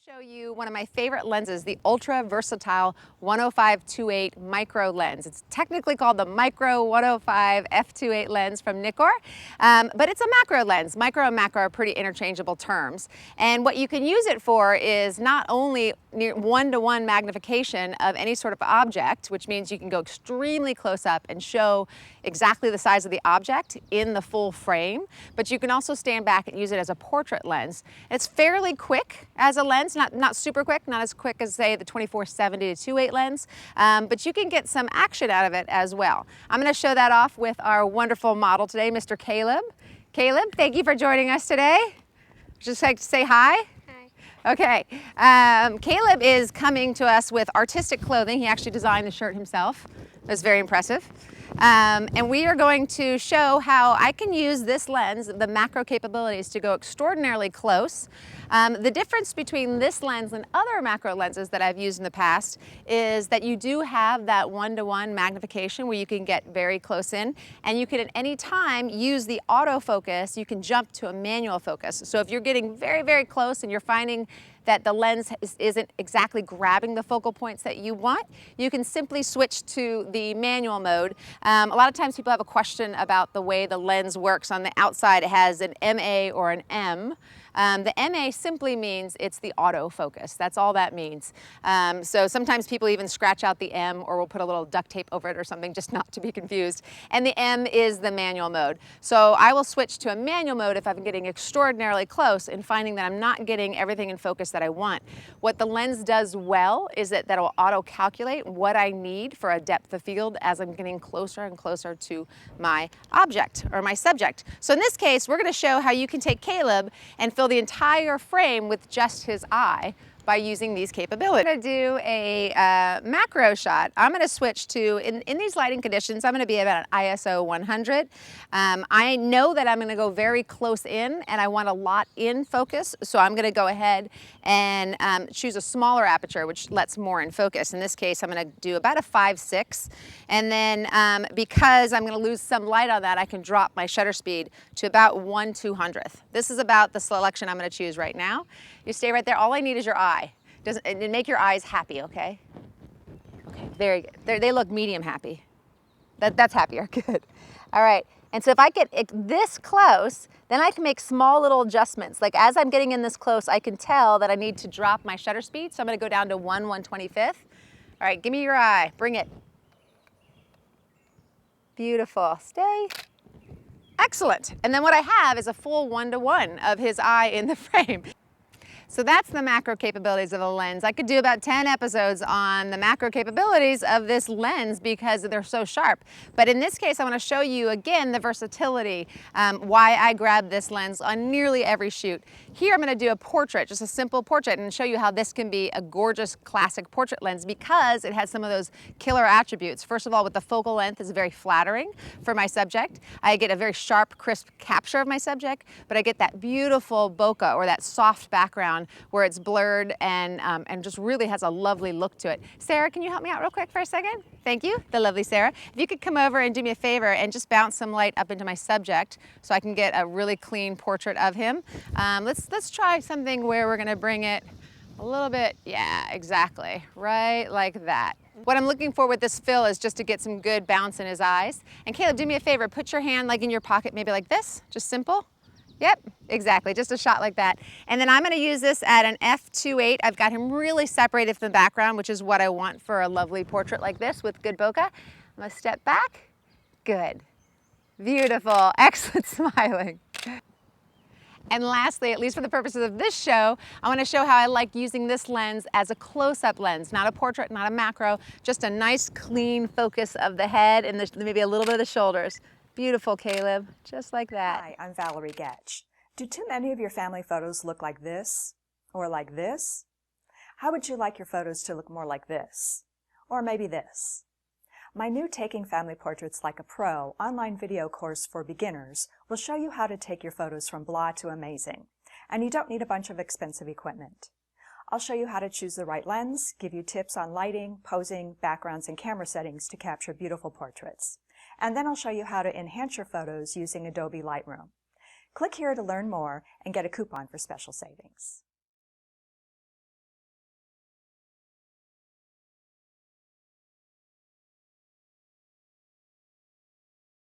Show you one of my favorite lenses, the ultra versatile 105-2.8 micro lens. It's technically called the micro 105 f2.8 lens from Nikkor, but it's a macro lens. Micro and macro are pretty interchangeable terms. And what you can use it for is not only near one-to-one magnification of any sort of object, which means you can go extremely close up and show exactly the size of the object in the full frame, but you can also stand back and use it as a portrait lens. It's fairly quick as a lens, not super quick, not as quick as say the 24-70 to 2.8 lens, but you can get some action out of it as well. I'm going to show that off with our wonderful model today, Mr. Caleb. Caleb, thank you for joining us today. Just like to say hi. Okay, Caleb is coming to us with artistic clothing. He actually designed the shirt himself. That's very impressive. And we are going to show how I can use this lens, the macro capabilities, to go extraordinarily close. The difference between this lens and other macro lenses that I've used in the past is that you do have that one-to-one magnification where you can get very close in, and you can at any time use the autofocus. You can jump to a manual focus. So if you're getting very, very close and you're finding that the lens isn't exactly grabbing the focal points that you want, you can simply switch to the manual mode. A lot of times people have a question about the way the lens works. On the outside it has an MA or an M. The MA simply means it's the autofocus. That's all that means. So sometimes people even scratch out the M or will put a little duct tape over it or something just not to be confused. And the M is the manual mode. So I will switch to a manual mode if I'm getting extraordinarily close and finding that I'm not getting everything in focus that I want. What the lens does well is that it'll auto-calculate what I need for a depth of field as I'm getting closer and closer to my object or my subject. So in this case, we're going to show how you can take Caleb and fill the entire frame with just his eye by using these capabilities. I'm going to do a macro shot. I'm going to switch to, in these lighting conditions, I'm going to be about an ISO 100. I know that I'm going to go very close in and I want a lot in focus, so I'm going to go ahead and choose a smaller aperture, which lets more in focus. In this case, I'm going to do about a 5.6, and then because I'm going to lose some light on that, I can drop my shutter speed to about 1/200th. This is about the selection I'm going to choose right now. You stay right there. All I need is your eye. And make your eyes happy, okay? Okay, very good. They look medium happy. That's happier, good. All right, and so if I get this close, then I can make small little adjustments. Like as I'm getting in this close, I can tell that I need to drop my shutter speed, so I'm gonna go down to 1/125th. All right, give me your eye, bring it. Beautiful, stay. Excellent, and then what I have is a full 1-to-1 of his eye in the frame. So that's the macro capabilities of a lens. I could do about 10 episodes on the macro capabilities of this lens because they're so sharp. But in this case, I want to show you again the versatility, why I grab this lens on nearly every shoot. Here I'm going to do a portrait, just a simple portrait, and show you how this can be a gorgeous classic portrait lens because it has some of those killer attributes. First of all, with the focal length is very flattering for my subject. I get a very sharp, crisp capture of my subject, but I get that beautiful bokeh or that soft background where it's blurred and just really has a lovely look to it. Sarah, can you help me out real quick for a second? Thank you, the lovely Sarah. If you could come over and do me a favor and just bounce some light up into my subject so I can get a really clean portrait of him. Let's try something where we're gonna bring it a little bit, yeah, exactly, right like that. What I'm looking for with this fill is just to get some good bounce in his eyes. And Caleb, do me a favor, put your hand like in your pocket, maybe like this, just simple. Yep, exactly, just a shot like that. And then I'm gonna use this at an f2.8. I've got him really separated from the background, which is what I want for a lovely portrait like this with good bokeh. I'm gonna step back, good, beautiful, excellent smiling. And lastly, at least for the purposes of this show, I want to show how I like using this lens as a close-up lens, not a portrait, not a macro, just a nice clean focus of the head and maybe a little bit of the shoulders. Beautiful, Caleb, just like that. Hi, I'm Valerie Getch. Do too many of your family photos look like this? Or like this? How would you like your photos to look more like this? Or maybe this? My new Taking Family Portraits Like a Pro online video course for beginners will show you how to take your photos from blah to amazing. And you don't need a bunch of expensive equipment. I'll show you how to choose the right lens, give you tips on lighting, posing, backgrounds, and camera settings to capture beautiful portraits. And then I'll show you how to enhance your photos using Adobe Lightroom. Click here to learn more and get a coupon for special savings.